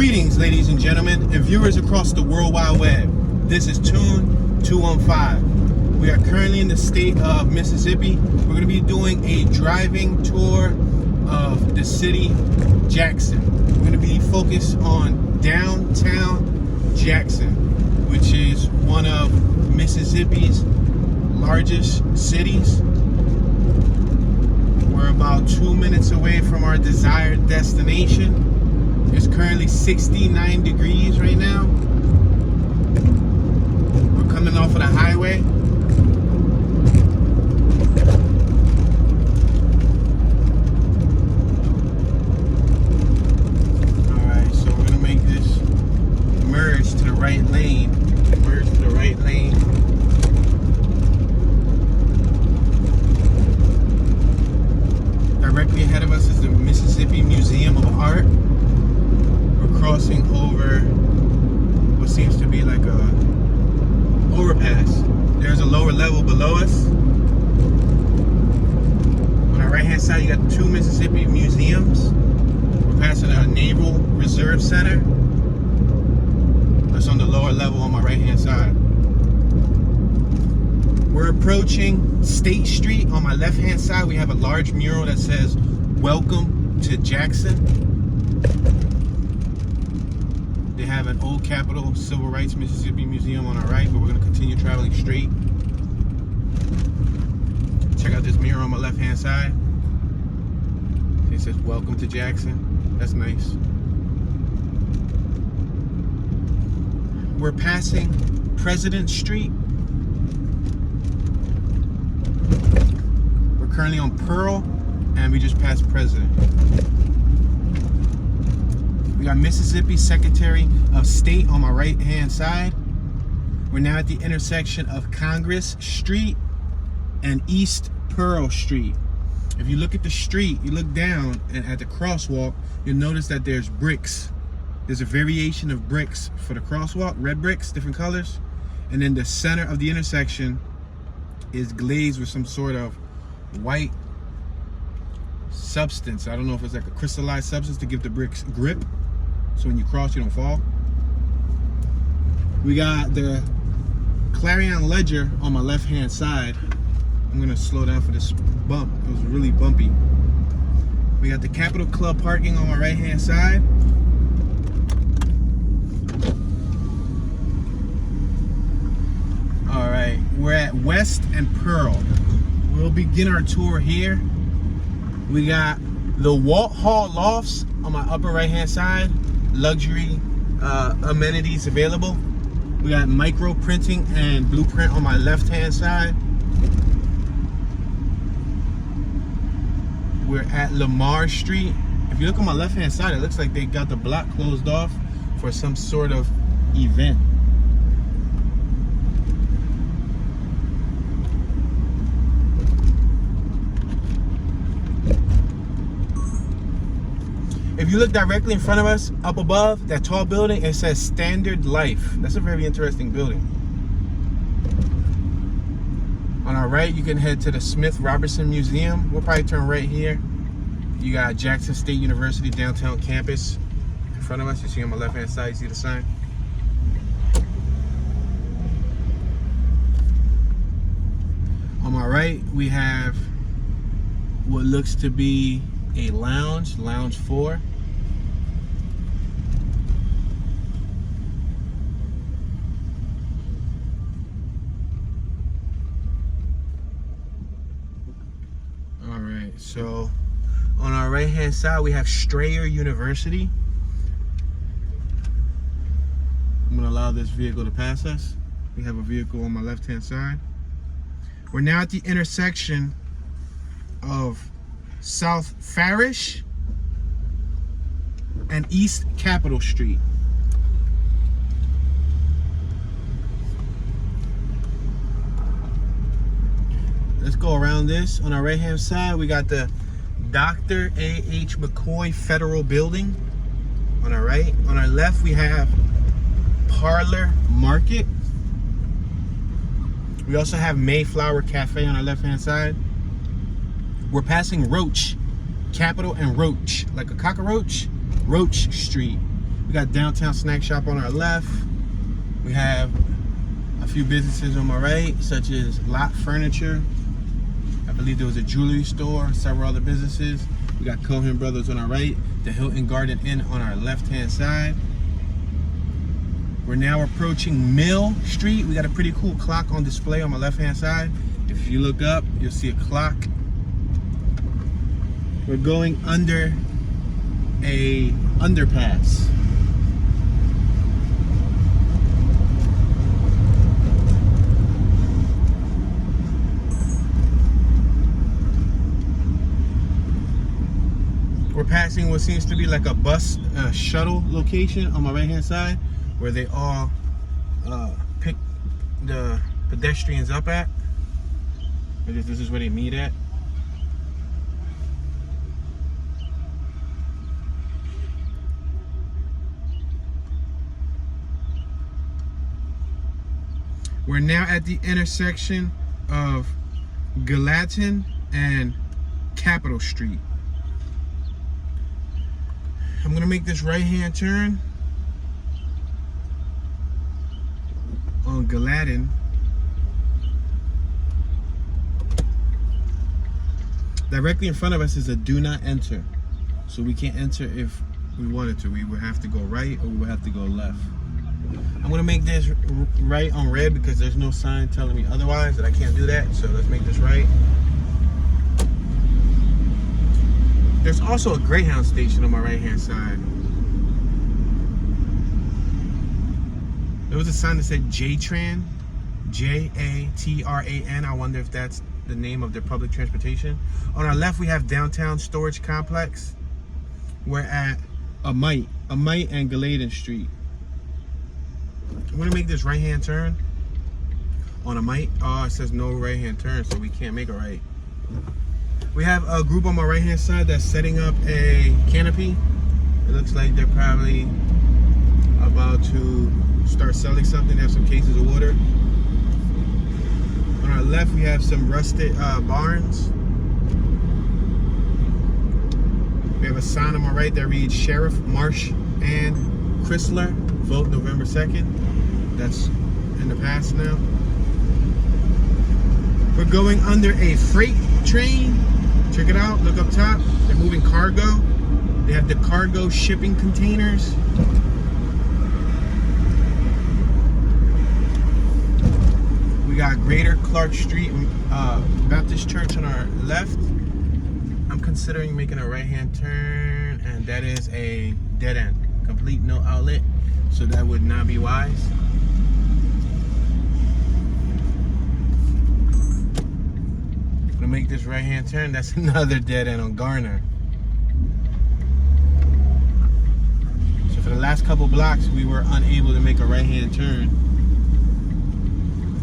Greetings, ladies and gentlemen, and viewers across the World Wide Web. This is Tune 215. We are currently in the state of Mississippi. We're going to be doing a driving tour of the city, Jackson. We're going to be focused on downtown Jackson, which is one of Mississippi's largest cities. We're about 2 minutes away from our desired destination. It's currently 69 degrees right now. We're coming off of the highway. Alright, so we're gonna make this merge to the right lane. Merge to the right lane. Directly ahead of us is the Mississippi Museum of Art. We're crossing over what seems to be like a overpass. There's a lower level below us. On our right hand side, you got two Mississippi museums. We're passing a Naval Reserve Center. That's on the lower level on my right hand side. We're approaching State Street. On my left hand side, we have a large mural that says, "Welcome to Jackson." They have an old Capitol Civil Rights Mississippi Museum on our right, but we're going to continue traveling straight. Check out this mural on my left hand side. It says, "Welcome to Jackson." That's nice. We're passing President Street. We're currently on Pearl, and we just passed President. We got Mississippi Secretary of State on my right hand side. We're now at the intersection of Congress Street and East Pearl Street. If you look at the street, you look down, and at the crosswalk, you'll notice that there's bricks. There's a variation of bricks for the crosswalk, red bricks, different colors. And then the center of the intersection is glazed with some sort of white substance. I don't know if it's like a crystallized substance to give the bricks grip, so when you cross, you don't fall. We got the Clarion Ledger on my left-hand side. I'm gonna slow down for this bump. It was really bumpy. We got the Capitol Club parking on my right-hand side. All right, we're at West and Pearl. We'll begin our tour here. We got the Walt Hall Lofts on my upper right-hand side. Luxury amenities available. We got micro printing and blueprint on my left-hand side. We're at Lamar Street. If you look on my left-hand side, it looks like they got the block closed off for some sort of event. If you look directly in front of us, up above, that tall building, it says Standard Life. That's a very interesting building. On our right, you can head to the Smith Robertson Museum. We'll probably turn right here. You got Jackson State University downtown campus in front of us. You see on my left-hand side, you see the sign. On my right, we have what looks to be a lounge, Lounge 4. All right, so on our right hand side, we have Strayer University. I'm gonna allow this vehicle to pass us. We have a vehicle on my left hand side. We're now at the intersection of South Farish and East Capitol Street. Let's go around this. On our right hand side, we got the Dr. A.H. McCoy Federal Building on our right. On our left, we have Parlor Market. We also have Mayflower Cafe on our left hand side. We're passing Roach, Capitol and Roach, like a cockroach, Roach Street. We got Downtown Snack Shop on our left. We have a few businesses on my right, such as Lot Furniture. I believe there was a jewelry store, several other businesses. We got Cohen Brothers on our right, the Hilton Garden Inn on our left-hand side. We're now approaching Mill Street. We got a pretty cool clock on display on my left-hand side. If you look up, you'll see a clock. We're going under a underpass. We're passing what seems to be like a bus shuttle location on my right hand side, where they all pick the pedestrians up at. I guess this is where they meet at. We're now at the intersection of Galatan and Capitol Street. I'm gonna make this right-hand turn on Galatan. Directly in front of us is a do not enter. So we can't enter if we wanted to. We would have to go right or we would have to go left. I'm gonna make this right on red because there's no sign telling me otherwise that I can't do that. So let's make this right. There's also a Greyhound Station on my right-hand side. There was a sign that said J-Tran, J-A-T-R-A-N. I wonder if that's the name of their public transportation. On our left, we have Downtown Storage Complex. We're at Amite and Galatan Street. I'm gonna make this right-hand turn on Amite. Oh, it says no right-hand turn, so we can't make a right. We have a group on my right-hand side that's setting up a canopy. It looks like they're probably about to start selling something. They have some cases of water. On our left, we have some rusted barns. We have a sign on my right that reads Sheriff Marsh and Chrysler, vote November 2nd. That's in the past now. We're going under a freight train. Check it out, look up top. They're moving cargo. They have the cargo shipping containers. We got Greater Clark Street Baptist Church on our left. I'm considering making a right-hand turn, and that is a dead end. Complete no outlet, so that would not be wise. To make this right-hand turn, that's another dead end on Garner. So for the last couple blocks, we were unable to make a right-hand turn.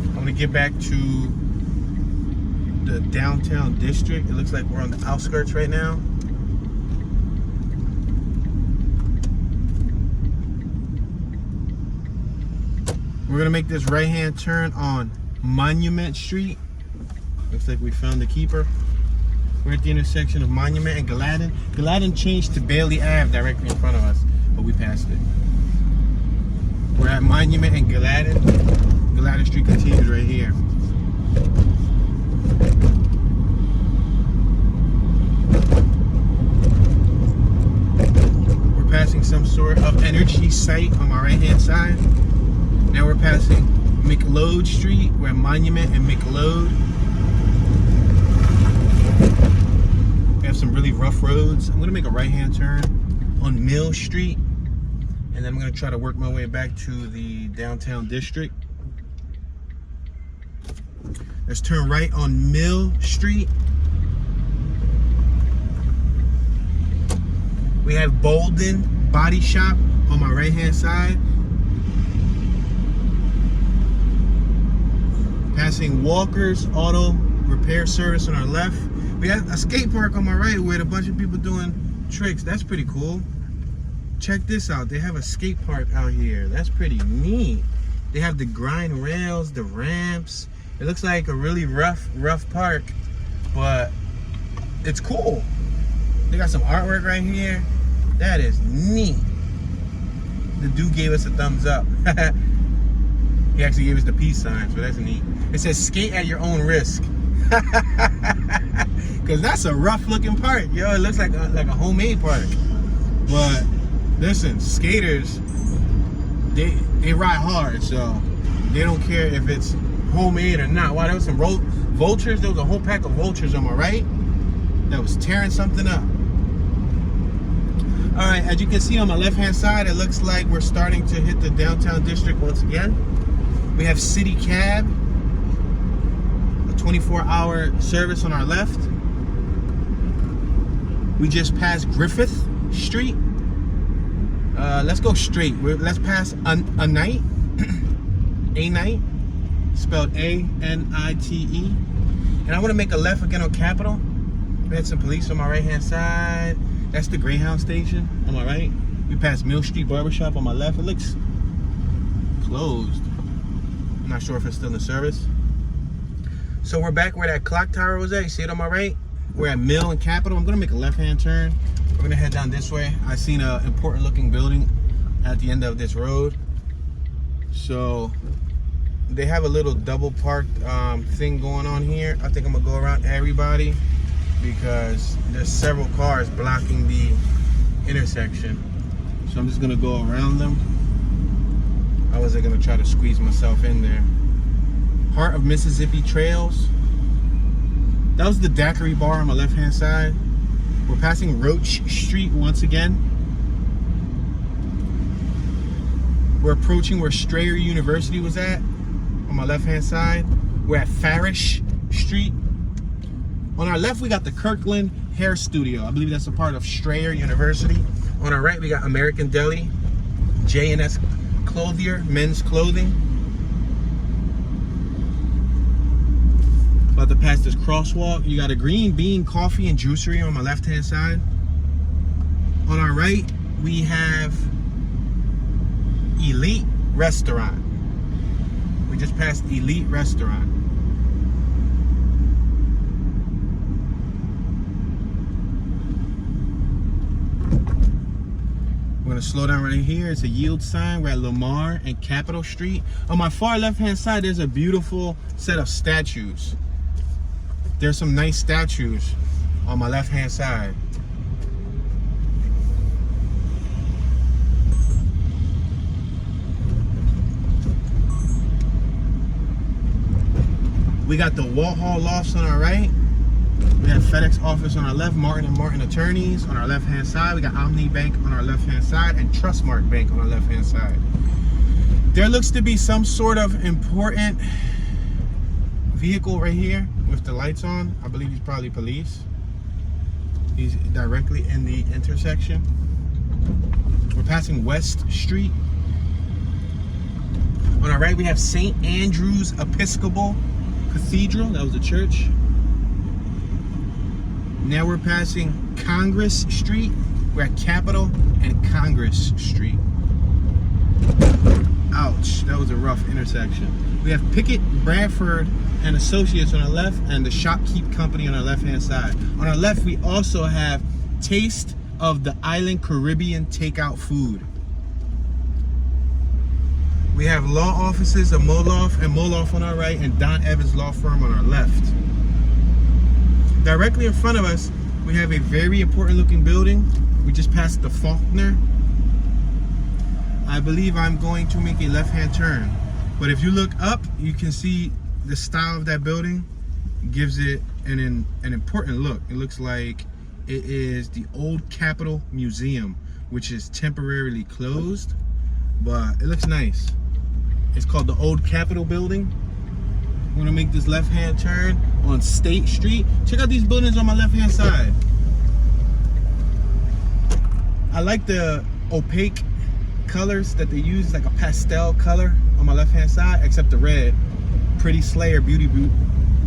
I'm gonna get back to the downtown district. It looks like we're on the outskirts right now. We're gonna make this right-hand turn on Monument Street. Looks like we found the keeper. We're at the intersection of Monument and Galatan. Galatan changed to Bailey Ave directly in front of us, but we passed it. We're at Monument and Galatan. Galatan Street continues right here. We're passing some sort of energy site on my right-hand side. Now we're passing McLeod Street. We're at Monument and McLeod. We have some really rough roads. I'm gonna make a right-hand turn on Mill Street, and then I'm gonna try to work my way back to the downtown district. Let's turn right on Mill Street. We have Bolden Body Shop on my right-hand side. Passing Walker's Auto Repair Service on our left. We have a skate park on my right with a bunch of people doing tricks. That's pretty cool. Check this out. They have a skate park out here. That's pretty neat. They have the grind rails, the ramps. It looks like a really rough park, but it's cool. They got some artwork right here. That is neat. the dude gave us a thumbs up. He actually gave us the peace sign, so that's neat. It says skate at your own risk. Cause that's a rough looking park, yo. It looks like a homemade park. But listen, skaters, they ride hard, so they don't care if it's homemade or not. Wow, there was some vultures. There was a whole pack of vultures on my right that was tearing something up. All right, as you can see on my left-hand side, it looks like we're starting to hit the downtown district once again. We have City Cab, a 24-hour service on our left. We just passed Griffith Street. Let's go straight. Let's pass a night, a night, spelled A-N-I-T-E. And I want to make a left again on Capitol. We had some police on my right-hand side. That's the Greyhound Station on my right. We passed Mill Street Barbershop on my left. It looks closed. I'm not sure if it's still in service. So we're back where that clock tower was at. You see it on my right? We're at Mill and Capitol. I'm gonna make a left-hand turn. We're gonna head down this way. I seen an important looking building at the end of this road. So they have a little double parked thing going on here. I think I'm gonna go around everybody because there's several cars blocking the intersection. So I'm just gonna go around them. I wasn't gonna try to squeeze myself in there. Heart of Mississippi Trails. That was the Daiquiri bar on my left-hand side. We're passing Roach Street once again. We're approaching where Strayer University was at on my left-hand side. We're at Farish Street. On our left, we got the Kirkland Hair Studio. I believe that's a part of Strayer University. On our right, we got American Deli, J&S Clothier, men's clothing. About to pass this crosswalk. You got a Green Bean Coffee and Juicery on my left-hand side. On our right, we have Elite Restaurant. We just passed Elite Restaurant. We're gonna slow down right here. It's a yield sign. We're at Lamar and Capitol Street. On my far left-hand side, there's a beautiful set of statues. There's some nice statues on my left-hand side. We got the Walhall Lofts on our right. We have FedEx office on our left, Martin & Martin Attorneys on our left-hand side. We got Omni Bank on our left-hand side and Trustmark Bank on our left-hand side. There looks to be some sort of important vehicle right here with the lights on. I believe he's probably police. He's directly in the intersection. We're passing West Street. On our right, we have St. Andrew's Episcopal Cathedral. That was the church. Now we're passing Congress Street. We're at Capitol and Congress Street. Ouch, that was a rough intersection. We have Pickett, Bradford, and Associates on our left, and the Shopkeep Company on our left-hand side. On our left, we also have Taste of the Island Caribbean Takeout Food. We have law offices of Moloff and Moloff on our right, and Don Evans Law Firm on our left. Directly in front of us, we have a very important looking building. We just passed the Faulkner. I believe I'm going to make a left-hand turn. But if you look up, you can see the style of that building gives it an important look. It looks like it is the old Capitol Museum, which is temporarily closed, but it looks nice. It's called the Old Capitol Building. I'm gonna make this left-hand turn on State Street. Check out these buildings on my left-hand side. I like the opaque colors that they use, like a pastel color on my left-hand side, except the red. Pretty Slayer Beauty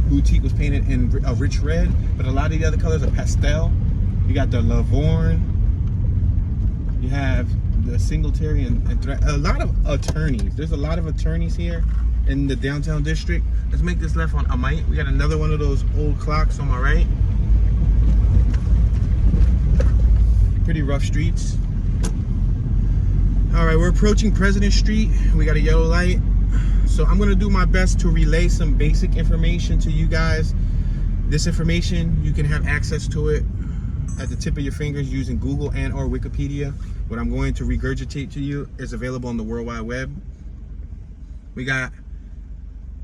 Boutique was painted in a rich red, but a lot of the other colors are pastel. You got the Lavorne. You have the Singletary and a lot of attorneys. There's a lot of attorneys here in the downtown district. Let's make this left on Amite. We got another one of those old clocks on my right. Pretty rough streets. All right, we're approaching President Street. We got a yellow light. So I'm gonna do my best to relay some basic information to you guys. This information, you can have access to it at the tip of your fingers using Google and or Wikipedia. What I'm going to regurgitate to you is available on the World Wide Web. We got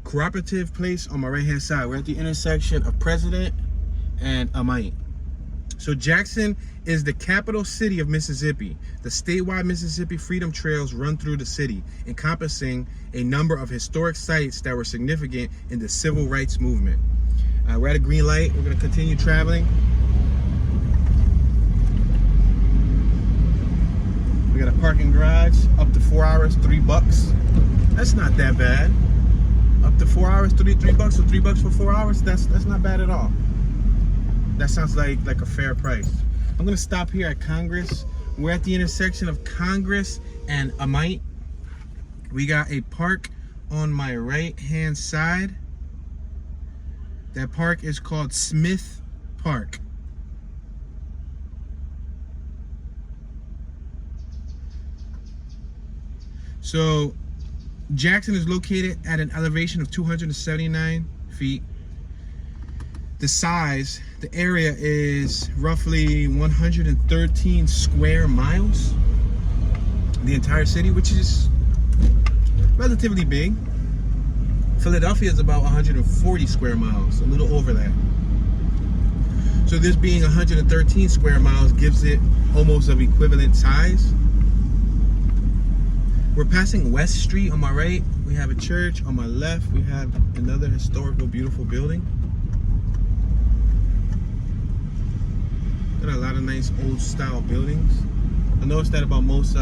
Cooperative Place on my right hand side. We're at the intersection of President and Amite. So Jackson is the capital city of Mississippi. The statewide Mississippi Freedom Trails run through the city, encompassing a number of historic sites that were significant in the civil rights movement. We're at a green light. We're going to continue traveling. We got a parking garage, up to 4 hours, $3. That's not that bad. Up to 4 hours, $3 bucks, so $3 for 4 hours. That's not bad at all. That sounds like a fair price. I'm gonna stop here at Congress. We're at the intersection of Congress and Amite. We got a park on my right hand side. That park is called Smith Park. So Jackson is located at an elevation of 279 feet. The size, the area is roughly 113 square miles. The entire city, which is relatively big. Philadelphia is about 140 square miles, a little over that. So this being 113 square miles gives it almost of equivalent size. We're passing West Street on my right. We have a church. On my left, we have another historical, beautiful building. Got a lot of nice old style buildings. I noticed that about most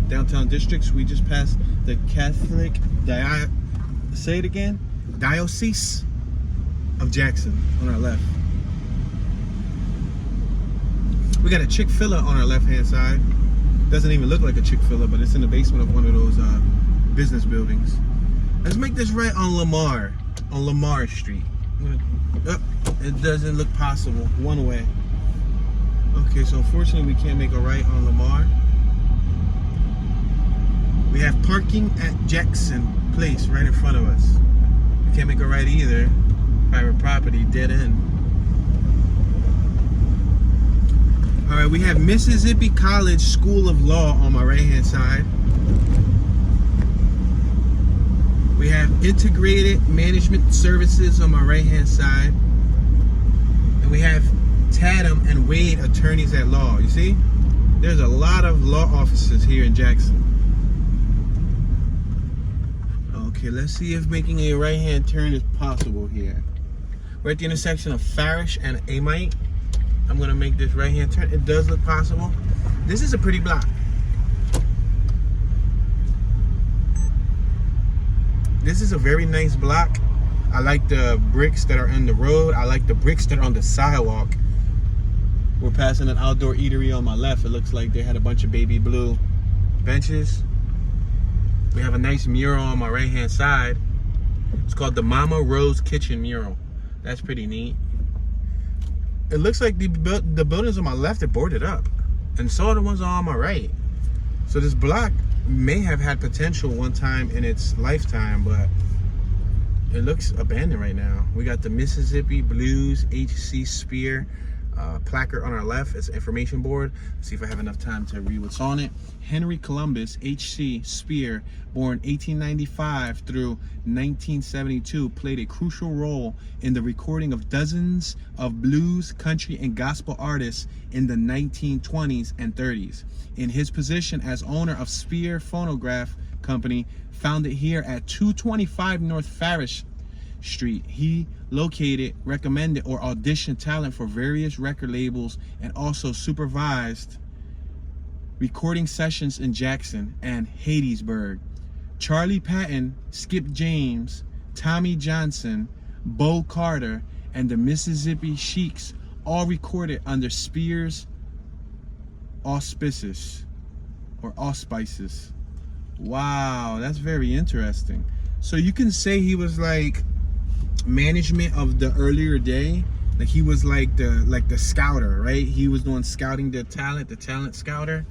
downtown districts. We just passed the Catholic Diocese of Jackson on our left. We got a Chick-fil-A on our left hand side. Doesn't even look like a Chick-fil-A, but it's in the basement of one of those business buildings. Let's make this right on Lamar Street. It doesn't look possible. One way. Okay, so unfortunately we can't make a right on Lamar. We have parking at Jackson Place right in front of us. We can't make a right either. Private property, dead end. All right, we have Mississippi College School of Law on my right hand side. We have Integrated Management Services on my right hand side. And we have Tatum and Wade attorneys at law. You see, there's a lot of law offices here in Jackson. Okay, let's see if making a right hand turn is possible here. We're at the intersection of Farish and Amite. I'm gonna make this right hand turn. It does look possible. This is a pretty block. This is a very nice block. I like the bricks that are on the road. I like the bricks that are on the sidewalk. We're passing an outdoor eatery on my left. It looks like they had a bunch of baby blue benches. We have a nice mural on my right hand side. It's called the Mama Rose Kitchen mural. That's pretty neat. It looks like the buildings on my left are boarded up, and so are the ones on my right. So this block may have had potential one time in its lifetime, but it looks abandoned right now. We got the Mississippi Blues H.C. Spear placard on our left. It's an information board. Let's see if I have enough time to read what's on it. Henry Columbus H.C. Spear, born 1895 through 1972, played a crucial role in the recording of dozens of blues, country, and gospel artists in the 1920s and 30s. In his position as owner of Spear Phonograph Company, founded here at 225 North Farish Street, he located, recommended, or auditioned talent for various record labels and also supervised recording sessions in Jackson and Hattiesburg. Charlie Patton, Skip James, Tommy Johnson, Bo Carter, and the Mississippi Sheiks all recorded under Spears' auspices or auspices. Wow, that's very interesting. So you can say he was like management of the earlier day. Like he was like the scouter, right? He was doing scouting the talent scouter.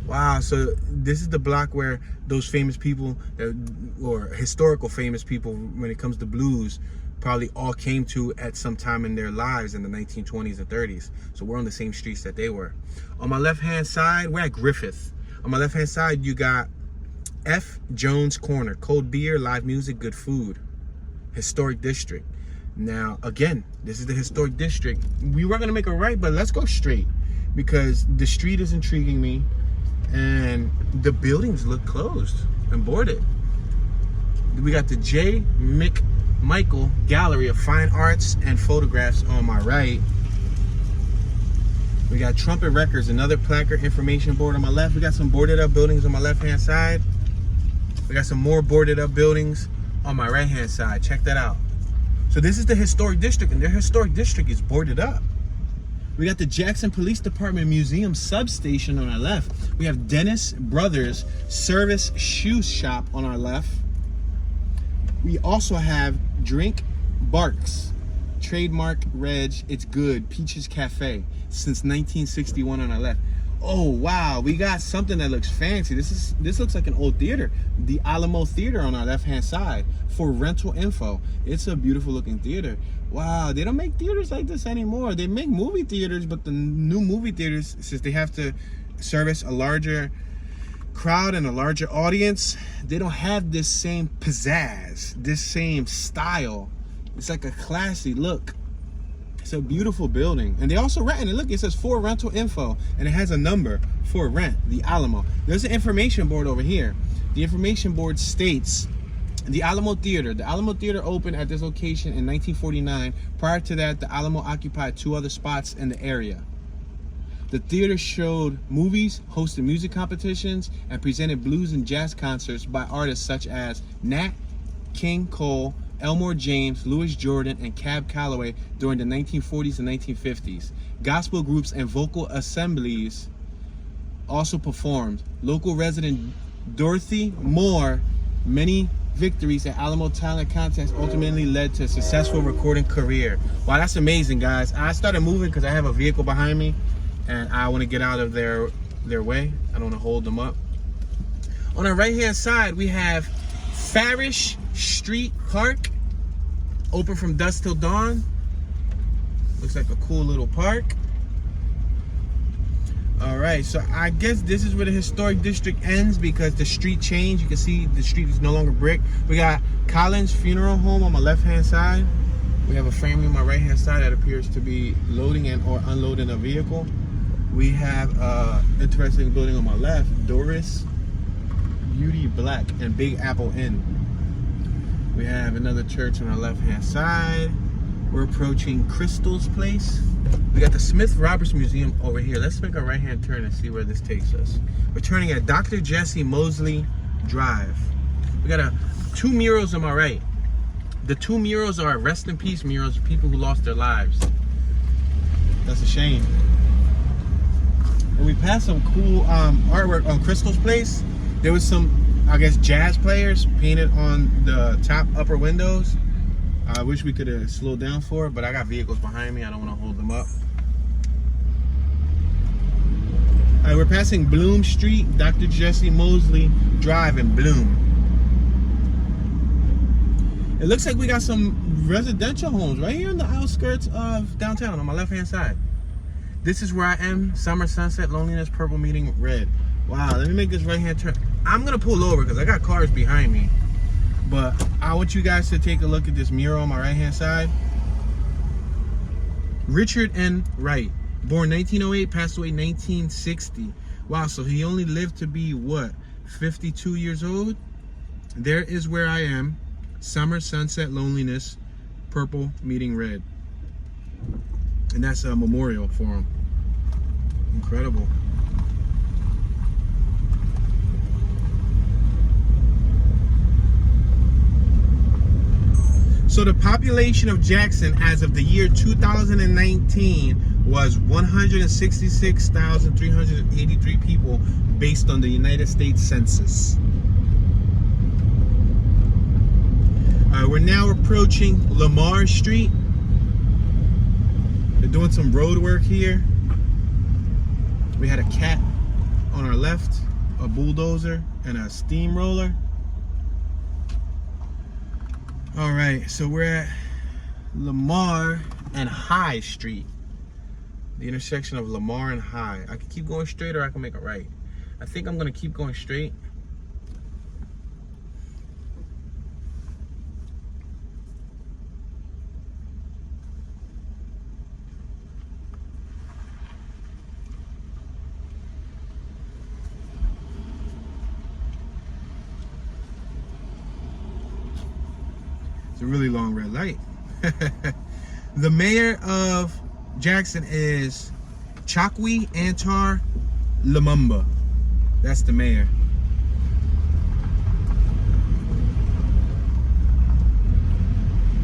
Wow, so this is the block where those famous people, or historical famous people, when it comes to blues, probably all came to at some time in their lives in the 1920s and 30s. So we're on the same streets that they were. On my left-hand side, we're at Griffith. On my left-hand side, you got F. Jones Corner. Cold beer, live music, good food. Historic district. Now, again, this is the historic district. We were going to make a right, but let's go straight because the street is intriguing me. And the buildings look closed and boarded. We got the J. McMichael Gallery of Fine Arts and Photographs on my right. We got Trumpet Records, another placard information board on my left. We got some boarded up buildings on my left-hand side. We got some more boarded up buildings on my right-hand side. Check that out. So this is the historic district, and their historic district is boarded up. We got the Jackson Police Department Museum substation on our left. We have Dennis Brothers Service Shoe Shop on our left. We also have Drink Barks, trademark reg, it's good, Peaches Cafe, since 1961 on our left. Oh wow, we got something that looks fancy. This looks like an old theater. The Alamo Theater on our left-hand side for rental info. It's a beautiful looking theater. Wow, they don't make theaters like this anymore. They make movie theaters, but the new movie theaters, since they have to service a larger crowd and a larger audience, they don't have this same pizzazz, this same style. It's like a classy look. It's a beautiful building, and they also rent. And look, it says for rental info, and it has a number for rent. The Alamo. There's an information board over here. The information board states the Alamo Theater. The Alamo Theater opened at this location in 1949. Prior to that, the Alamo occupied 2 other spots in the area. The theater showed movies, hosted music competitions, and presented blues and jazz concerts by artists such as Nat King Cole, Elmore James, Louis Jordan, and Cab Calloway during the 1940s and 1950s. Gospel groups and vocal assemblies also performed. Local resident Dorothy Moore, many victories at Alamo Talent Contests ultimately led to a successful recording career. Wow, that's amazing, guys. I started moving because I have a vehicle behind me, and I want to get out of their way. I don't want to hold them up. On our right-hand side, we have Farish Street Park, open from dusk till dawn. Looks like a cool little park. All right, so I guess this is where the historic district ends because the street changed. You can see the street is no longer brick. We got Collins Funeral Home on my left-hand side. We have a family on my right-hand side that appears to be loading and or unloading a vehicle. We have interesting building on my left, Doris Beauty Black and Big Apple Inn. We have another church on our left-hand side. We're approaching Crystal's Place. We got the Smith Roberts Museum over here. Let's make a right-hand turn and see where this takes us. We're turning at Dr. Jesse Mosley Drive. We got 2 murals on my right. The 2 murals are rest in peace murals of people who lost their lives. That's a shame. And we passed some cool artwork on Crystal's Place. There was some, I guess, jazz players painted on the top upper windows. I wish we could have slowed down for it, but I got vehicles behind me. I don't want to hold them up. All right, we're passing Bloom Street, Dr. Jesse Mosley Drive in Bloom. It looks like we got some residential homes right here in the outskirts of downtown on my left-hand side. This is where I am. Summer, sunset, loneliness, purple meeting red. Wow, let me make this right-hand turn. I'm going to pull over because I got cars behind me. But I want you guys to take a look at this mural on my right-hand side. Richard N. Wright, born 1908, passed away 1960. Wow, so he only lived to be, what, 52 years old? There is where I am. Summer, sunset, loneliness, purple meeting red. And that's a memorial for him. Incredible. So the population of Jackson as of the year 2019 was 166,383 people based on the United States Census. We're now approaching Lamar Street. They're doing some road work here. We had a cat on our left, a bulldozer and a steamroller. All right, so we're at Lamar and High Street. The intersection of Lamar and High. I can keep going straight or I can make a right. I think I'm gonna keep going straight. It's a really long red light. The mayor of Jackson is Chakwi Antar Lumumba. That's the mayor.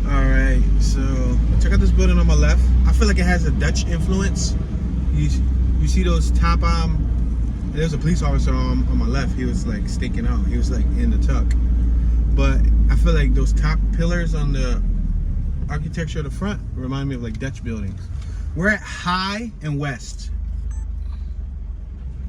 Alright, so check out this building on my left. I feel like it has a Dutch influence. You see those top, there's a police officer on my left. He was like staking out. He was like in the tuck. But I feel like those top pillars on the architecture of the front remind me of like Dutch buildings. We're at High and West.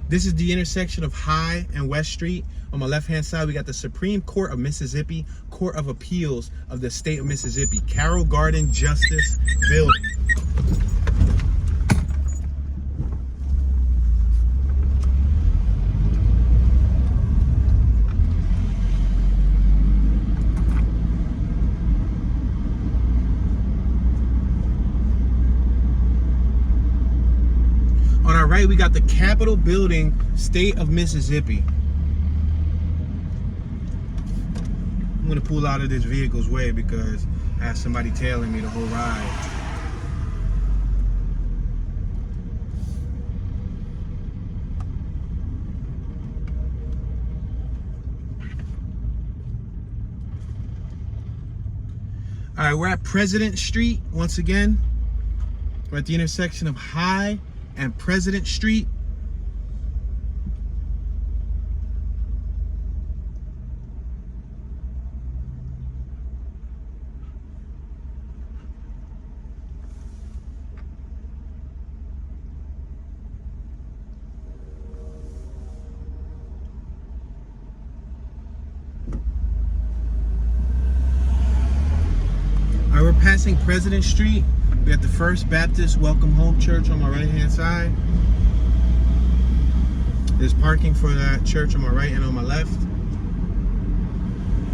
This is the intersection of High and West Street. On my left-hand side, we got the Supreme Court of Mississippi, Court of Appeals of the State of Mississippi, Carroll Garden Justice Building. On our right, we got the Capitol Building, State of Mississippi. I'm gonna pull out of this vehicle's way because I have somebody tailing me the whole ride. All right, we're at President Street once again. We're at the intersection of High and President Street. All right, we're passing President Street. We got the First Baptist Welcome Home Church on my right-hand side. There's parking for that church on my right and on my left.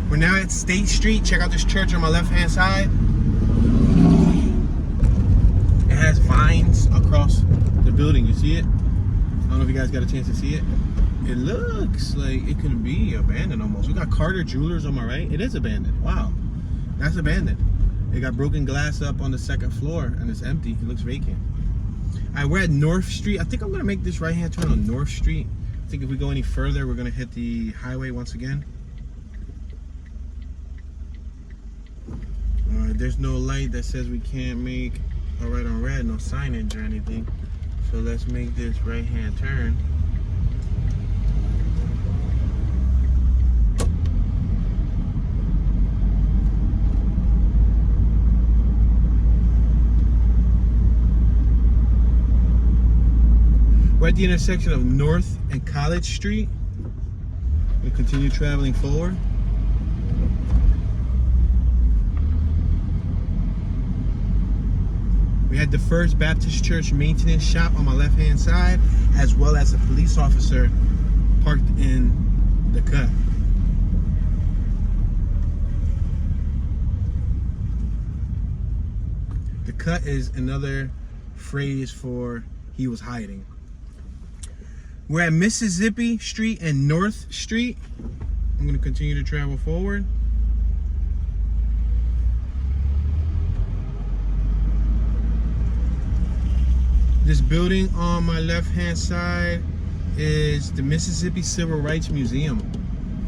We're now at State Street. Check out this church on my left-hand side. It has vines across the building. You see it? I don't know if you guys got a chance to see it. It looks like it could be abandoned almost. We got Carter Jewelers on my right. It is abandoned. Wow, that's abandoned. They got broken glass up on the second floor and it's empty. It looks vacant. All right, we're at North Street. I think I'm gonna make this right-hand turn on North Street. I think if we go any further, we're gonna hit the highway once again. There's no light that says we can't make a right on red, no signage or anything. So let's make this right-hand turn. We're at the intersection of North and College Street. We continue traveling forward. We had the First Baptist Church maintenance shop on my left-hand side, as well as a police officer parked in the cut. The cut is another phrase for he was hiding. We're at Mississippi Street and North Street. I'm going to continue to travel forward. This building on my left-hand side is the Mississippi Civil Rights Museum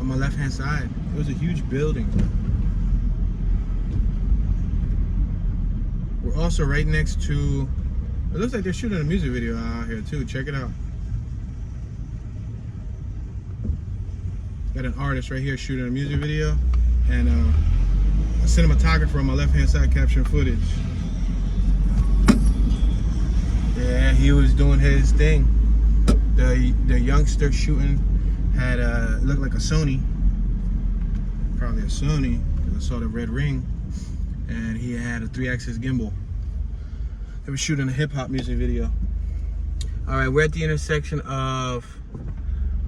on my left-hand side. It was a huge building. We're also right next to, it looks like they're shooting a music video out here too. Check it out. Got an artist right here shooting a music video, and a cinematographer on my left-hand side capturing footage. Yeah, he was doing his thing. The youngster shooting had looked like a Sony, probably a Sony, because I saw the red ring, and he had a 3-axis gimbal. They were shooting a hip-hop music video. All right, we're at the intersection of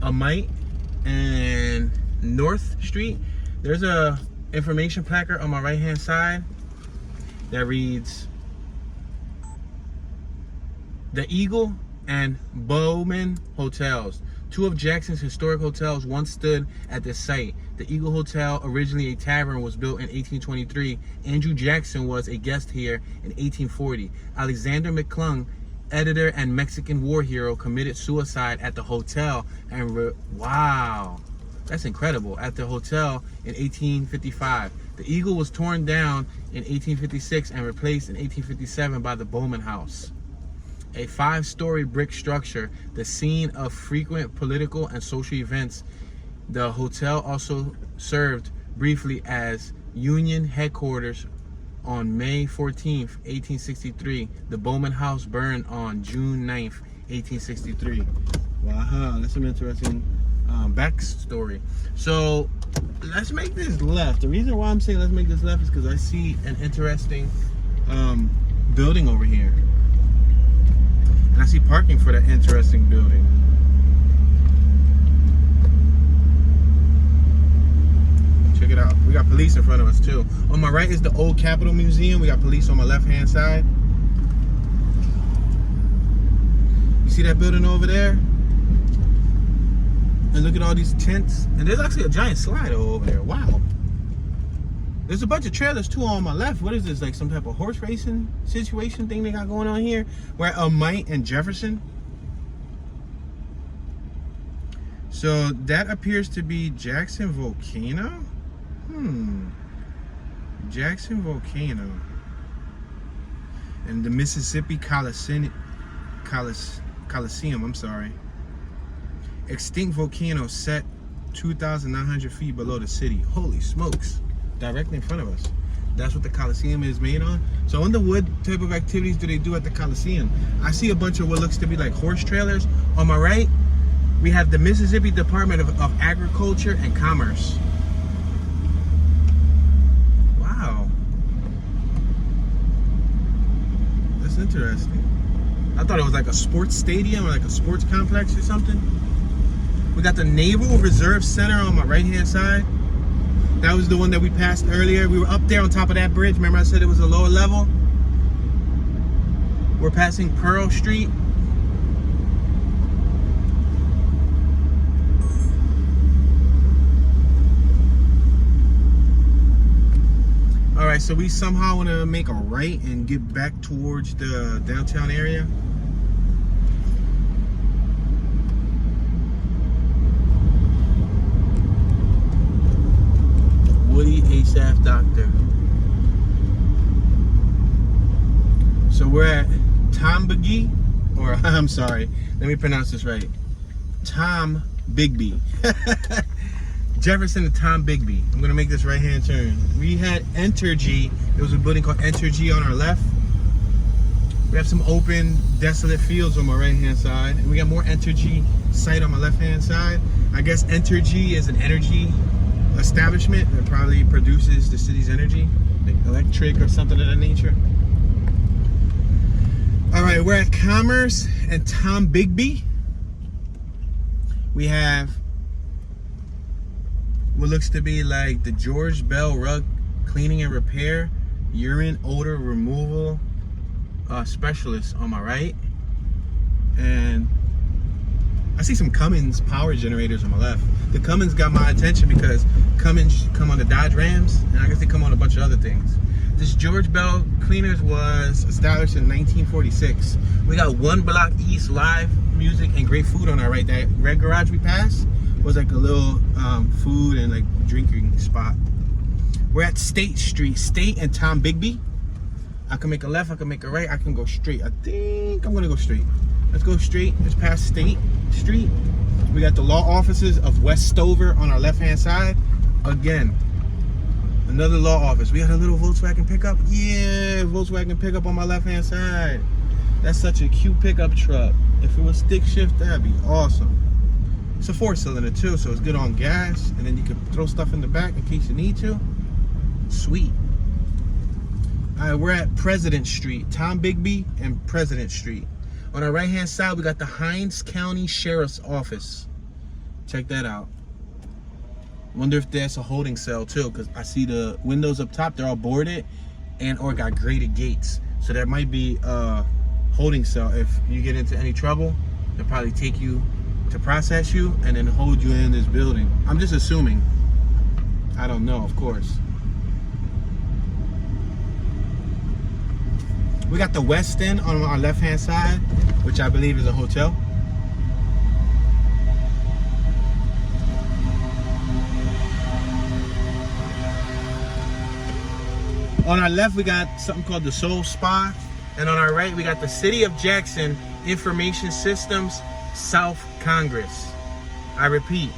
Amite and North Street. There's a information placard on my right-hand side that reads, "The Eagle and Bowman Hotels. Two of Jackson's historic hotels once stood at this site. The Eagle Hotel, originally a tavern, was built in 1823. Andrew Jackson was a guest here in 1840. Alexander McClung, editor and Mexican war hero, committed suicide at the hotel and wow, that's incredible, at the hotel in 1855. The Eagle was torn down in 1856 and replaced in 1857 by the Bowman House, a 5-story brick structure, the scene of frequent political and social events. The hotel also served briefly as Union headquarters on May 14th, 1863. The Bowman House burned on June 9th, 1863. Wow, that's some interesting backstory. So let's make this left. The reason why I'm saying let's make this left is because I see an interesting building over here. And I see parking for that interesting building. Check it out. We got police in front of us too. On my right is the old Capitol Museum. We got police on my left-hand side. You see that building over there? And look at all these tents. And there's actually a giant slide over there. Wow. There's a bunch of trailers too on my left. What is this, like some type of horse racing situation thing they got going on here? We're at Amite and Jefferson. So that appears to be Jackson Volcano. Jackson Volcano. And the Mississippi Coliseum, I'm sorry. Extinct volcano set 2,900 feet below the city. Holy smokes. Directly in front of us. That's what the Coliseum is made on. So I wonder what type of activities do they do at the Coliseum? I see a bunch of what looks to be like horse trailers. On my right, we have the Mississippi Department of Agriculture and Commerce. Wow. That's interesting. I thought it was like a sports stadium or like a sports complex or something. We got the Naval Reserve Center on my right-hand side. That was the one that we passed earlier. We were up there on top of that bridge. Remember I said it was a lower level? We're passing Pearl Street. All right, so we somehow want to make a right and get back towards the downtown area. Woody Asaph Doctor. So we're at Tombiggy, or I'm sorry, let me pronounce this right. Tom Bigby. Jefferson and Tom Bigby. I'm gonna make this right-hand turn. We had Entergy. There was a building called Entergy on our left. We have some open, desolate fields on my right-hand side, and we got more Entergy site on my left-hand side. I guess Entergy is an energy establishment that probably produces the city's energy, like electric or something of that nature. All right, we're at Commerce and Tom Bigby. We have what looks to be like the George Bell Rug Cleaning and Repair, urine odor removal specialist on my right. And I see some Cummins power generators on my left. The Cummins got my attention because Cummins come on the Dodge Rams, and I guess they come on a bunch of other things. This George Bell Cleaners was established in 1946. We got one block east, live music and great food on our right. That red garage we passed was like a little food and like drinking spot. We're at State Street, State and Tom Bigby. I can make a left, I can make a right, I can go straight. I think I'm gonna go straight. Let's go straight. Let's pass State Street. We got the law offices of West Stover on our left-hand side. Again, another law office. We got a little Volkswagen pickup. Yeah, Volkswagen pickup on my left-hand side. That's such a cute pickup truck. If it was stick shift, that'd be awesome. It's a 4-cylinder too, so it's good on gas, and then you can throw stuff in the back in case you need to. Sweet. All right, we're at President Street, Tom Bigby and President Street. On our right-hand side, we got the Hinds County Sheriff's Office. Check that out. Wonder if that's a holding cell too, because I see the windows up top, they're all boarded and or got graded gates. So that might be a holding cell. If you get into any trouble, they'll probably take you to process you and then hold you in this building. I'm just assuming. I don't know, of course. We got the West End on our left-hand side, which I believe is a hotel. On our left, we got something called the Soul Spa. And on our right, we got the City of Jackson Information Systems South Congress. I repeat,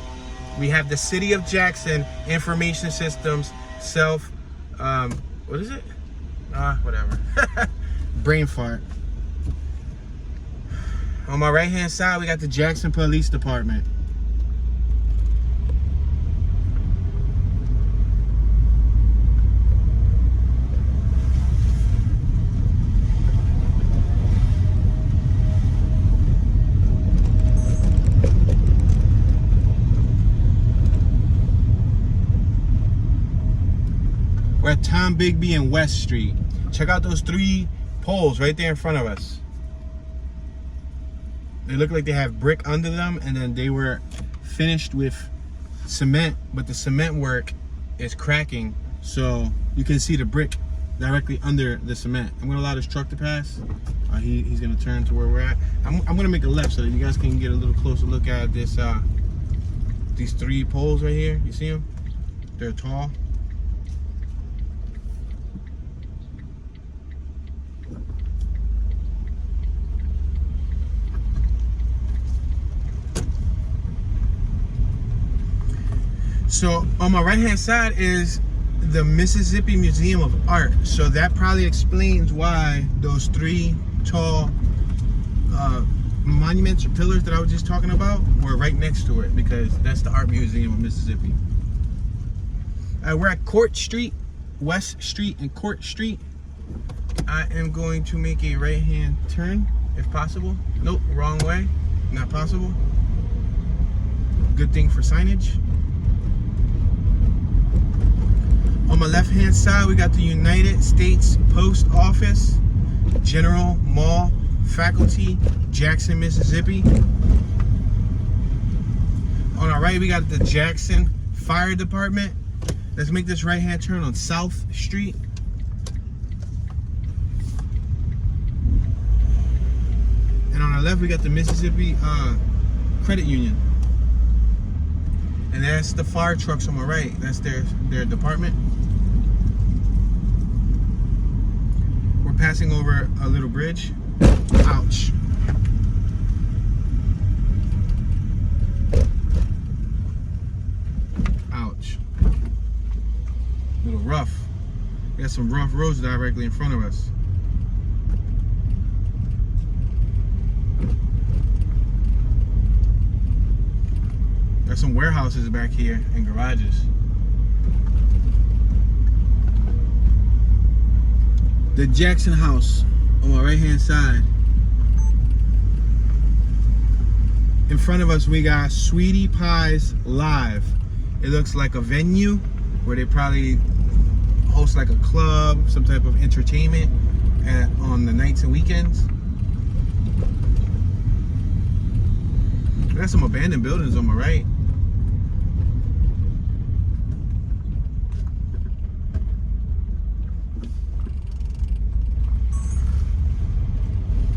we have the City of Jackson Information Systems South, what is it? Whatever. Brain fart. On my right hand side, we got the Jackson Police Department. We're at Tom Bigby and West Street. Check out those 3 poles right there in front of us. They look like they have brick under them, and then they were finished with cement, but the cement work is cracking, so you can see the brick directly under the cement. I'm gonna allow this truck to pass. He's gonna turn to where we're at. I'm gonna make a left so that you guys can get a little closer look at this. These 3 poles right here. You see them? They're tall. So on my right hand side is the Mississippi Museum of Art. So that probably explains why those 3 tall monuments or pillars that I was just talking about were right next to it, because that's the Art Museum of Mississippi. We're at Court Street, West Street and Court Street. I am going to make a right hand turn if possible. Nope, wrong way, not possible. Good thing for signage. On my left hand side, we got the United States Post Office, General Mall, Faculty, Jackson, Mississippi. On our right, we got the Jackson Fire Department. Let's make this right hand turn on South Street. And on our left, we got the Mississippi Credit Union. And that's the fire trucks on my right. That's their department. We're passing over a little bridge. Ouch. Ouch. A little rough. We got some rough roads directly in front of us. There's some warehouses back here and garages. The Jackson House on my right hand side. In front of us we got Sweetie Pie's Live. It looks like a venue where they probably host like a club, some type of entertainment on the nights and weekends. We got some abandoned buildings on my right.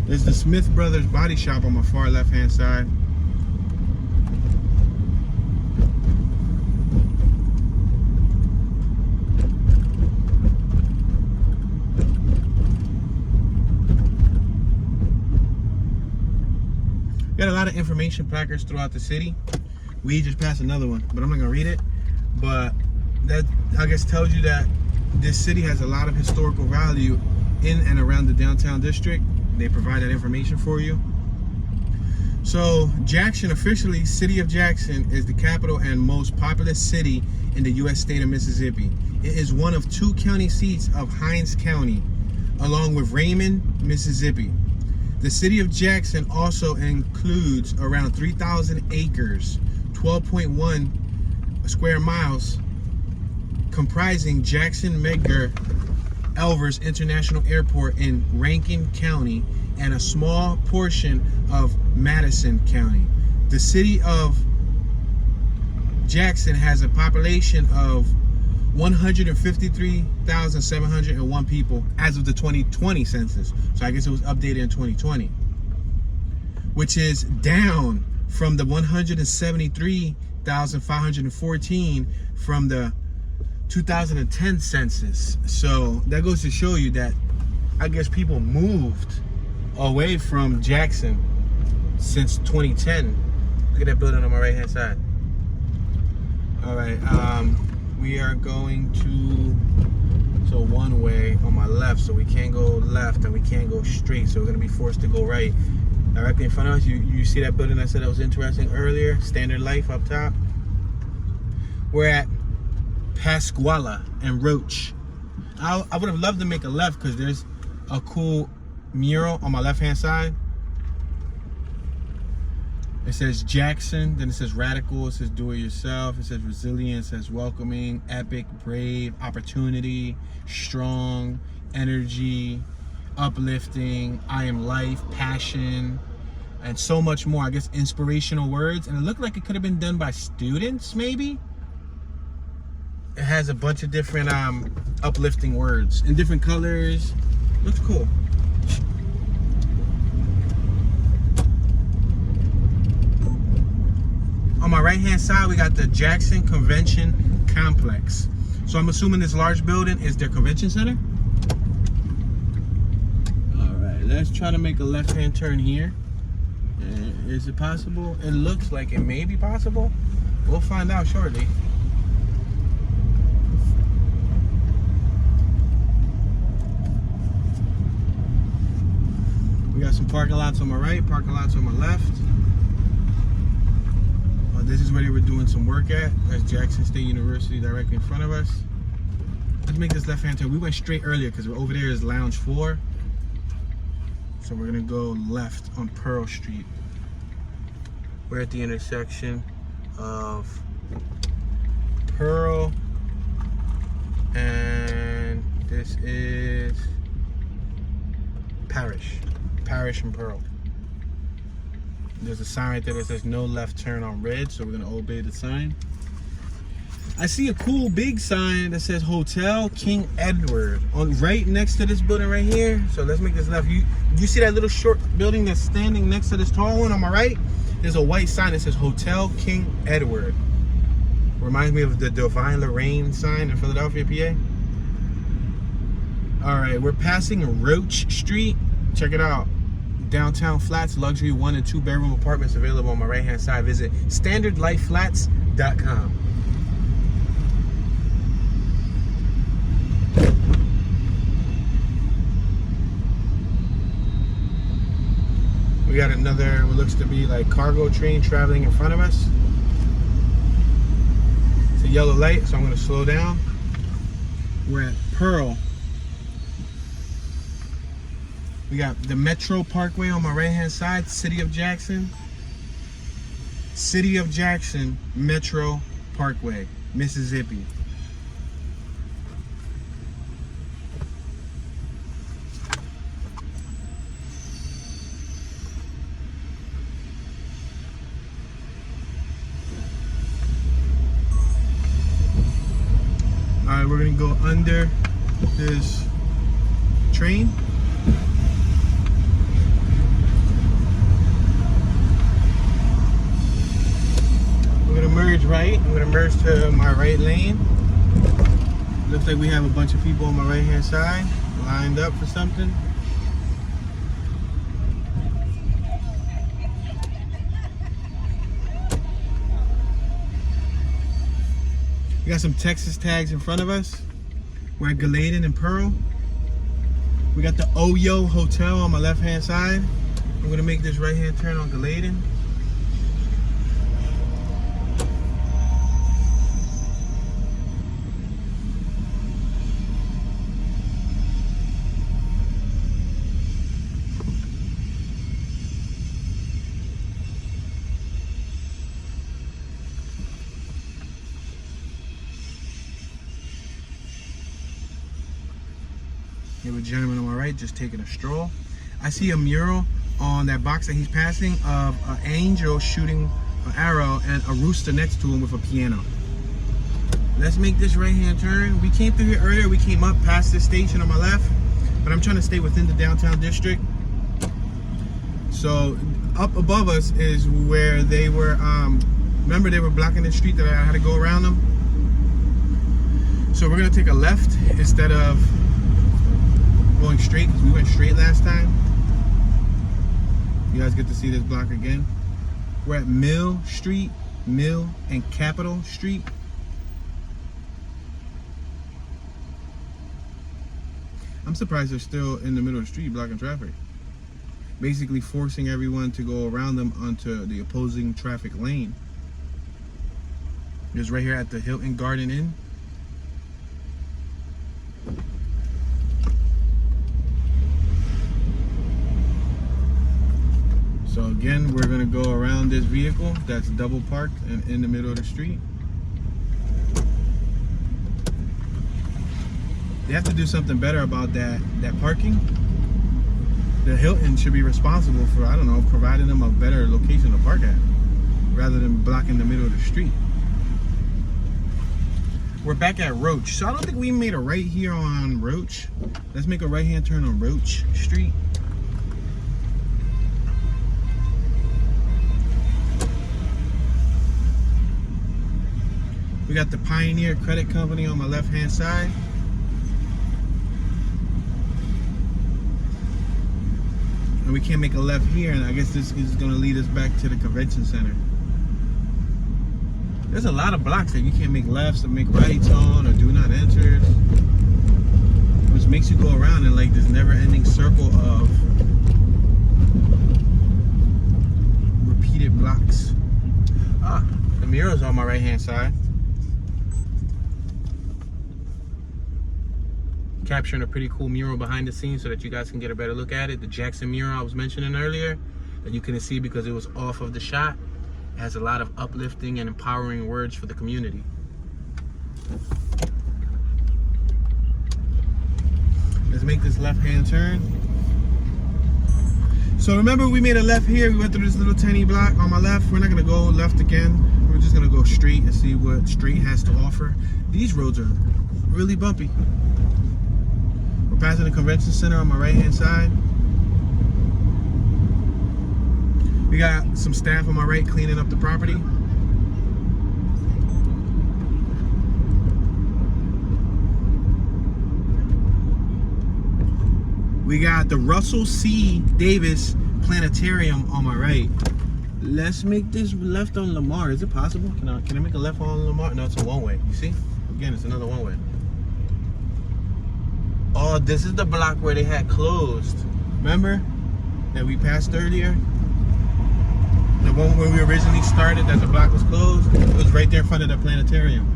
There's the Smith Brothers Body Shop on my far left hand side. Got a lot of information placards throughout the city. We just passed another one, but I'm not gonna read it. But that, I guess, tells you that this city has a lot of historical value in and around the downtown district. They provide that information for you. So Jackson, officially, City of Jackson, is the capital and most populous city in the U.S. state of Mississippi. It is one of 2 county seats of Hinds County, along with Raymond, Mississippi. The city of Jackson also includes around 3,000 acres, 12.1 square miles, comprising Jackson-Medgar Elvers International Airport in Rankin County and a small portion of Madison County. The city of Jackson has a population of 153,701 people as of the 2020 census. So I guess it was updated in 2020, which is down from the 173,514 from the 2010 census. So that goes to show you that I guess people moved away from Jackson since 2010. Look at that building on my right hand side. All right, we are going to one way on my left, so we can't go left and we can't go straight, so we're gonna be forced to go right. Directly in front of us, you see that building I said that was interesting earlier, Standard Life up top? We're at Pasquala and Roach. I would have loved to make a left because there's a cool mural on my left hand side. It says Jackson, then it says radical, it says do it yourself, it says resilient, it says welcoming, epic, brave, opportunity, strong, energy, uplifting, I am life, passion, and so much more. I guess inspirational words. And it looked like it could have been done by students, maybe. It has a bunch of different uplifting words in different colors. Looks cool. On my right hand side, we got the Jackson Convention Complex. So I'm assuming this large building is their convention center. All right, let's try to make a left hand turn here. Is it possible? It looks like it may be possible. We'll find out shortly. We got some parking lots on my right, parking lots on my left. This is where they were doing some work at. That's Jackson State University directly in front of us. Let's make this left-hand turn. We went straight earlier because over there is Lounge 4. So we're gonna go left on Pearl Street. We're at the intersection of Pearl and this is Parish and Pearl. There's a sign right there that says no left turn on red, so we're gonna obey the sign. I see a cool big sign that says Hotel King Edward on right next to this building right here. So let's make this left. You see that little short building that's standing next to this tall one on my right? There's a white sign that says Hotel King Edward. Reminds me of the Divine Lorraine sign in Philadelphia, PA. All right, we're passing Roach Street. Check it out. Downtown flats, luxury 1 and 2 bedroom apartments available on my right hand side. Visit standardlifeflats.com. We got another what looks to be like cargo train traveling in front of us. It's a yellow light, so I'm going to slow down. We're at Pearl. We got the Metro Parkway on my right hand side, City of Jackson. City of Jackson Metro Parkway, Mississippi. All right, we're gonna go under this train. We're gonna merge right. I'm gonna merge to my right lane. Looks like we have a bunch of people on my right hand side lined up for something. We got some Texas tags in front of us. We're at Galatan and Pearl. We got the Oyo Hotel on my left hand side. I'm gonna make this right hand turn on Galatan. You have a gentleman on my right just taking a stroll. I see a mural on that box that he's passing of an angel shooting an arrow and a rooster next to him with a piano. Let's make this right-hand turn. We came through here earlier. We came up past this station on my left, but I'm trying to stay within the downtown district. So up above us is where they were, remember they were blocking the street that I had to go around them? So we're gonna take a left instead of going straight, because we went straight last time. You guys get to see this block again. We're at Mill Street, Mill and Capitol Street. I'm surprised they're still in the middle of the street blocking traffic. Basically forcing everyone to go around them onto the opposing traffic lane. It's right here at the Hilton Garden Inn. So again, we're gonna go around this vehicle that's double parked and in the middle of the street. They have to do something better about that parking. The Hilton should be responsible for, I don't know, providing them a better location to park at, rather than blocking the middle of the street. We're back at Roach. So I don't think we made a right here on Roach. Let's make a right-hand turn on Roach Street. We got the Pioneer Credit Company on my left-hand side. And we can't make a left here, and I guess this is gonna lead us back to the convention center. There's a lot of blocks that you can't make lefts or make rights on or do not enter, which makes you go around in like this never-ending circle of repeated blocks. The mural's on my right-hand side. Capturing a pretty cool mural behind the scenes so that you guys can get a better look at it. The Jackson mural I was mentioning earlier that you couldn't see because it was off of the shot. It has a lot of uplifting and empowering words for the community. Let's make this left-hand turn. So remember we made a left here. We went through this little tiny block on my left. We're not gonna go left again. We're just gonna go straight and see what straight has to offer. These roads are really bumpy. We're passing the convention center on my right-hand side. We got some staff on my right cleaning up the property. We got the Russell C. Davis Planetarium on my right. Let's make this left on Lamar. Is it possible? Can I make a left on Lamar? No, it's a one-way. You see? Again, it's another one-way. Oh, this is the block where they had closed. Remember that we passed earlier? The one where we originally started that the block was closed? It was right there in front of the planetarium.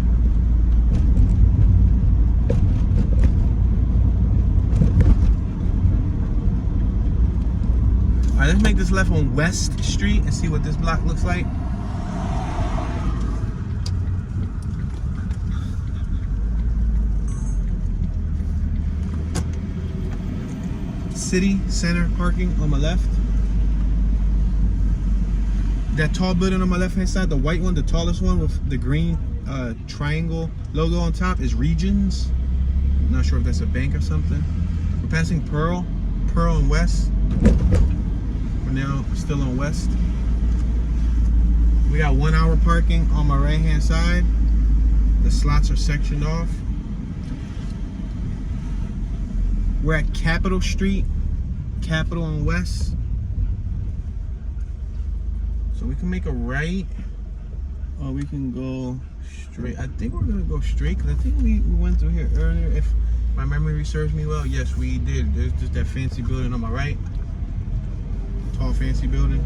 All right, let's make this left on West Street and see what this block looks like. City Center parking on my left. That tall building on my left hand side, the white one, the tallest one with the green triangle logo on top, is Regions. I'm not sure if that's a bank or something. We're passing Pearl and West. We're now still on West. We got 1 hour parking on my right hand side. The slots are sectioned off. We're at Capitol Street, Capitol and West. So we can make a right, or we can go straight. I think we're gonna go straight, because I think we went through here earlier. If my memory serves me well, yes, we did. There's just that fancy building on my right. Tall, fancy building.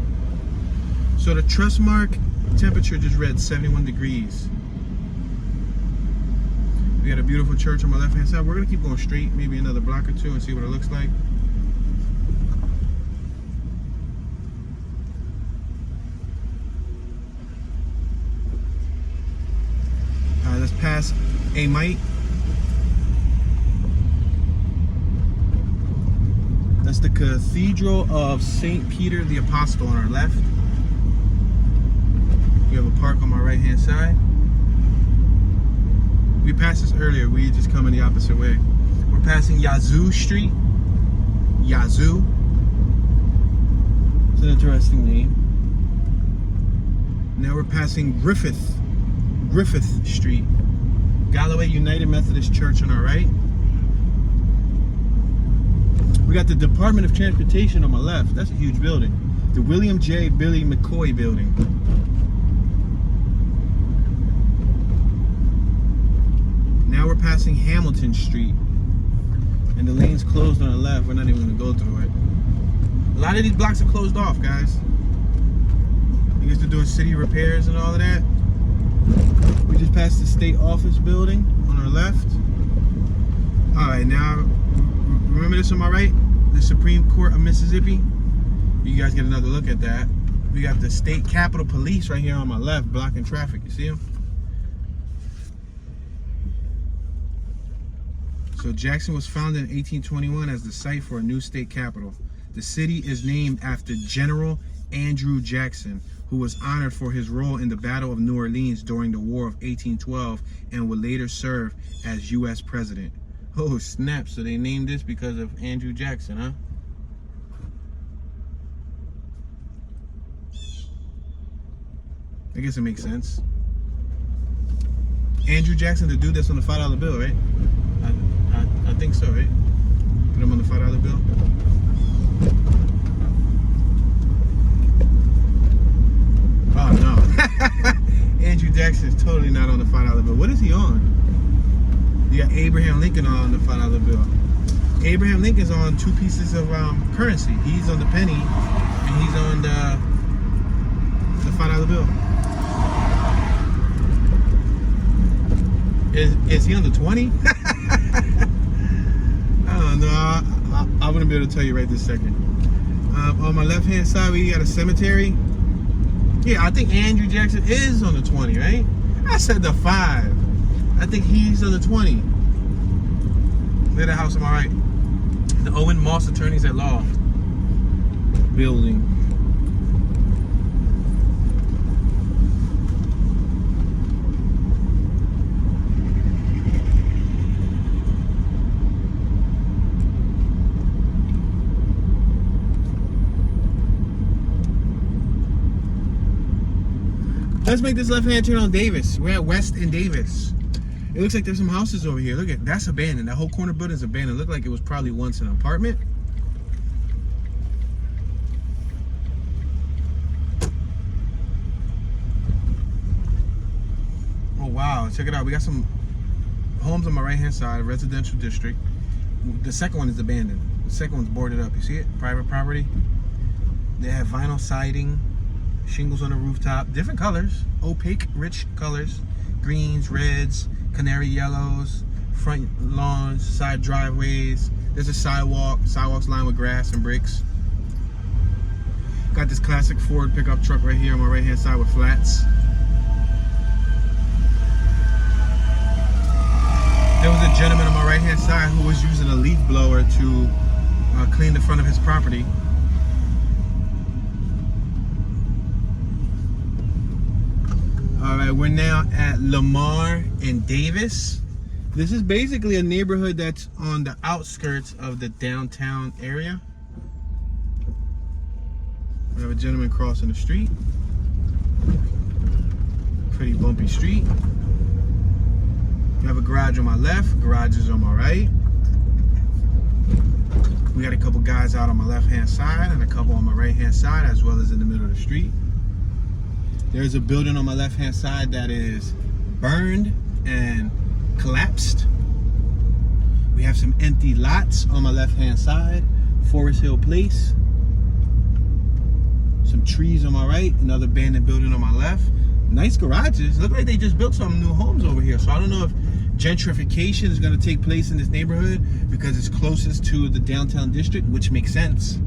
So the Trustmark temperature just read 71 degrees. We got a beautiful church on my left hand side. We're gonna keep going straight, maybe another block or two, and see what it looks like. Let's pass Amite. That's the Cathedral of St. Peter the Apostle on our left. We have a park on my right hand side. We passed this earlier, we just coming the opposite way. We're passing Yazoo Street. Yazoo. It's an interesting name. Now we're passing Griffith Street. Galloway United Methodist Church on our right. We got the Department of Transportation on my left. That's a huge building. The William J. Billy McCoy building. Now we're passing Hamilton Street. And the lane's closed on the left. We're not even going to go through it. A lot of these blocks are closed off, guys. I guess they're doing city repairs and all of that. We just passed the state office building on our left. Alright, now, remember this on my right? The Supreme Court of Mississippi. You guys get another look at that. We got the State Capitol Police right here on my left, blocking traffic. You see them? So Jackson was founded in 1821 as the site for a new state capital. The city is named after General Andrew Jackson, who was honored for his role in the Battle of New Orleans during the War of 1812 and would later serve as U.S. President. Oh snap, so they named this because of Andrew Jackson, huh? I guess it makes sense. Andrew Jackson, the dude that's on the $5 bill, right? I think so, right? Put him on the $5 bill. Oh no. Andrew Jackson is totally not on the $5 bill. What is he on? You got Abraham Lincoln on the $5 bill. Abraham Lincoln's on 2 pieces of currency. He's on the penny and he's on the $5 bill. Is he on the 20? I don't know. I wouldn't be able to tell you right this second. On my left hand side, we got a cemetery. Yeah, I think Andrew Jackson is on the 20, right? I said the 5. I think he's on the 20. Look at the house on my right. The Owen Moss Attorneys at Law building. Let's make this left-hand turn on Davis. We're at West and Davis. It looks like there's some houses over here. Look at that's abandoned. That whole corner building is abandoned. It looked like it was probably once an apartment. Oh wow, check it out. We got some homes on my right-hand side, a residential district. The second one is abandoned. The second one's boarded up. You see it? Private property. They have vinyl siding. Shingles on the rooftop, different colors, opaque, rich colors, greens, reds, canary yellows, front lawns, side driveways. There's a sidewalks lined with grass and bricks. Got this classic Ford pickup truck right here on my right hand side with flats. There was a gentleman on my right hand side who was using a leaf blower to clean the front of his property. All right, we're now at Lamar and Davis. This is basically a neighborhood that's on the outskirts of the downtown area. We have a gentleman crossing the street. Pretty bumpy street. We have a garage on my left, garages on my right. We got a couple guys out on my left-hand side and a couple on my right-hand side, as well as in the middle of the street. There's a building on my left-hand side that is burned and collapsed. We have some empty lots on my left-hand side. Forest Hill Place. Some trees on my right. Another abandoned building on my left. Nice garages. Look like they just built some new homes over here. So I don't know if gentrification is going to take place in this neighborhood because it's closest to the downtown district, which makes sense.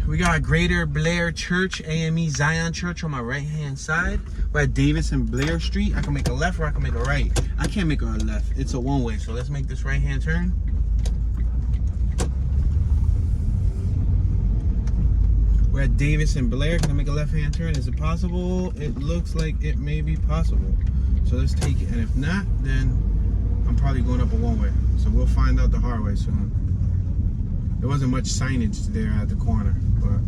We got Greater Blair Church, AME Zion Church on my right-hand side. We're at Davis and Blair Street. I can make a left or I can make a right. I can't make a left. It's a one-way, so let's make this right-hand turn. We're at Davis and Blair. Can I make a left-hand turn? Is it possible? It looks like it may be possible. So let's take it. And if not, then I'm probably going up a one-way. So we'll find out the hard way soon. There wasn't much signage there at the corner, but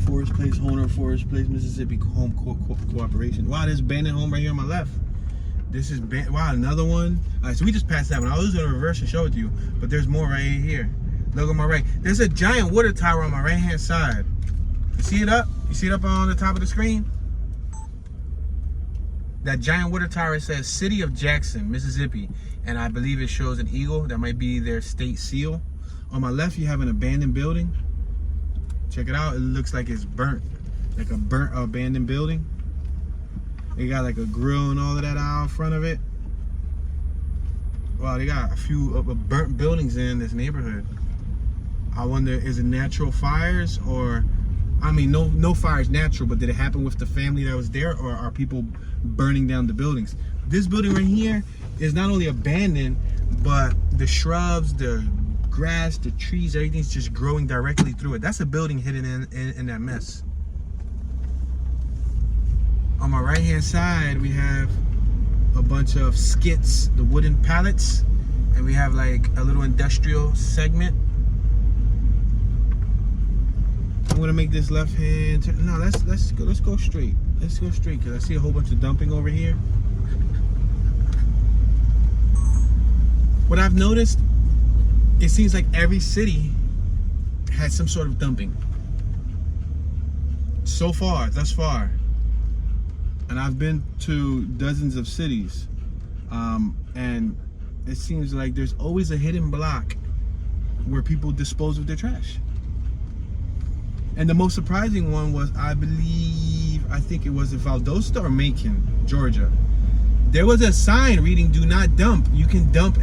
Forest Place owner, Forest Place, Mississippi Home Cooperation. Wow, there's abandoned home right here on my left. This is wow, another one. All right, so we just passed that one. I was gonna reverse and show it to you, but there's more right here. Look on my right. There's a giant water tower on my right-hand side. You see it up? You see it up on the top of the screen? That giant water tower says City of Jackson, Mississippi. And I believe it shows an eagle. That might be their state seal. On my left, you have an abandoned building. Check it out. It looks like it's burnt. Like a burnt abandoned building. They got like a grill and all of that out in front of it. Wow, they got a few burnt buildings in this neighborhood. I wonder, is it natural fires or, I mean, no fires natural, but did it happen with the family that was there, or are people burning down the buildings? This building right here is not only abandoned, but the shrubs, the grass, the trees, everything's just growing directly through it. That's a building hidden in that mess. On my right hand side, we have a bunch of skits, the wooden pallets, and we have like a little industrial segment. I'm gonna make this left hand turn. No, let's go straight. Let's go straight, because I see a whole bunch of dumping over here. What I've noticed, it seems like every city has some sort of dumping. So far, thus far. And I've been to dozens of cities. And it seems like there's always a hidden block where people dispose of their trash. And the most surprising one was, I think it was in Valdosta or Macon, Georgia. There was a sign reading, "Do not dump. You can dump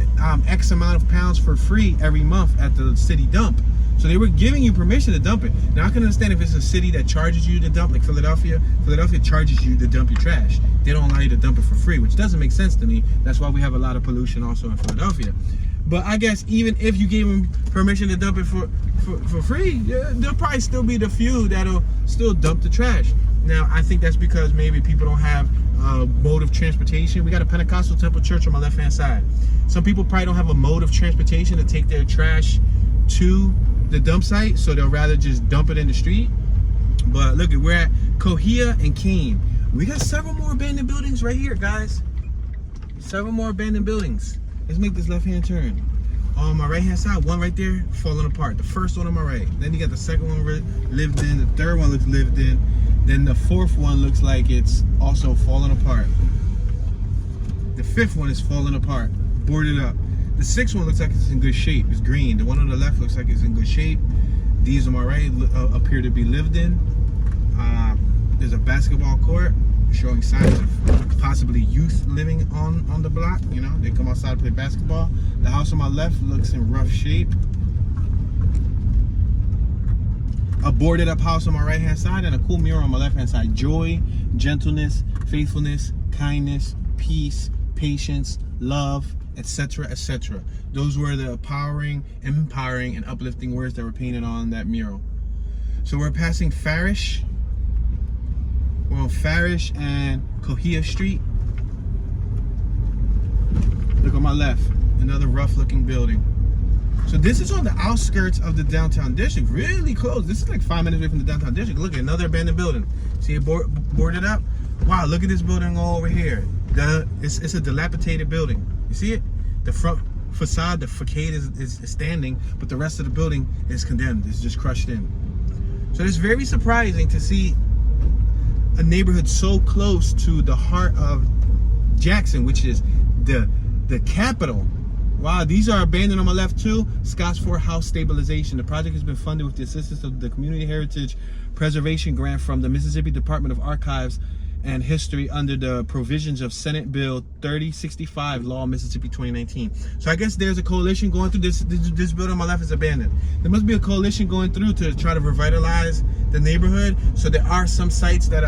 X amount of pounds for free every month at the city dump." So they were giving you permission to dump it. Now I can understand if it's a city that charges you to dump, like Philadelphia. Philadelphia charges you to dump your trash. They don't allow you to dump it for free, which doesn't make sense to me. That's why we have a lot of pollution also in Philadelphia. But I guess even if you gave them permission to dump it for free, yeah, there'll probably still be the few that'll still dump the trash. Now, I think that's because maybe people don't have mode of transportation. We got a Pentecostal temple church on my left-hand side. Some people probably don't have a mode of transportation to take their trash to the dump site, so they'll rather just dump it in the street. But look, we're at Cohia and Kane. We got several more abandoned buildings right here, guys. Several more abandoned buildings. Let's make this left-hand turn. On my right-hand side, one right there falling apart. The first one on my right. Then you got the second one lived in. The third one looks lived in. Then the fourth one looks like it's also falling apart. The fifth one is falling apart, boarded up. The sixth one looks like it's in good shape. It's green. The one on the left looks like it's in good shape. These on my right appear to be lived in. There's a basketball court showing signs of possibly youth living on the block. You know, they come outside to play basketball. The house on my left looks in rough shape. A boarded up house on my right hand side and a cool mural on my left hand side. Joy, gentleness, faithfulness, kindness, peace, patience, love, etc., etc. Those were the empowering, and uplifting words that were painted on that mural. So we're passing Farish. We're on Farish and Cohia Street. Look on my left, another rough looking building. So this is on the outskirts of the downtown district, really close. This is like 5 minutes away from the downtown district. Look at another abandoned building. See it boarded up? Wow, look at this building all over here. It's a dilapidated building. You see it? The front facade, the facade is standing, but the rest of the building is condemned. It's just crushed in. So it's very surprising to see a neighborhood so close to the heart of Jackson, which is the capital. Wow, these are abandoned on my left too. Scott's Fort House Stabilization. The project has been funded with the assistance of the Community Heritage Preservation Grant from the Mississippi Department of Archives and history under the provisions of Senate Bill 3065, Law Mississippi 2019. So I guess there's a coalition going through this building on my left is abandoned. There must be a coalition going through to try to revitalize the neighborhood. So there are some sites that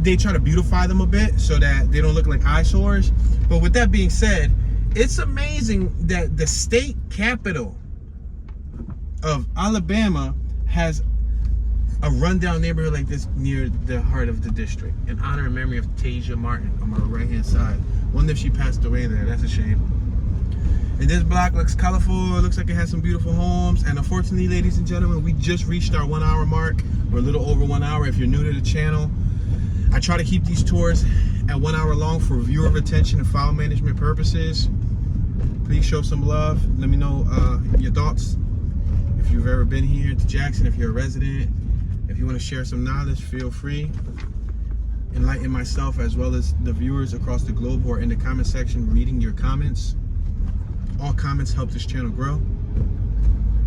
they try to beautify them a bit so that they don't look like eyesores. But with that being said, it's amazing that the state capital of Alabama has a rundown neighborhood like this near the heart of the district, in honor and memory of Tasia Martin on my right hand side. Wonder if she passed away there. That's a shame. And this block looks colorful. It looks like it has some beautiful homes. And unfortunately, ladies and gentlemen, we just reached our 1 hour mark. We're a little over 1 hour. If you're new to the channel, I try to keep these tours at 1 hour long for viewer retention and file management purposes. Please show some love. Let me know your thoughts. If you've ever been here to Jackson, if you're a resident, if you want to share some knowledge, feel free. Enlighten myself as well as the viewers across the globe who are in the comment section reading your comments. All comments help this channel grow.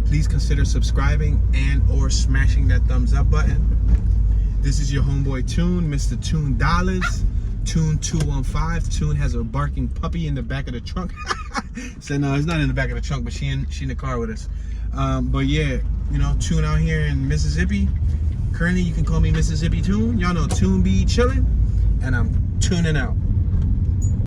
Please consider subscribing and or smashing that thumbs up button. This is your homeboy Tune, Mr. Tune Dollars, Tune 215. Tune has a barking puppy in the back of the trunk. So no, it's not in the back of the trunk, but she in the car with us. But yeah, you know, Tune out here in Mississippi. Currently, you can call me Mississippi Tune. Y'all know Tune be chilling, and I'm tuning out.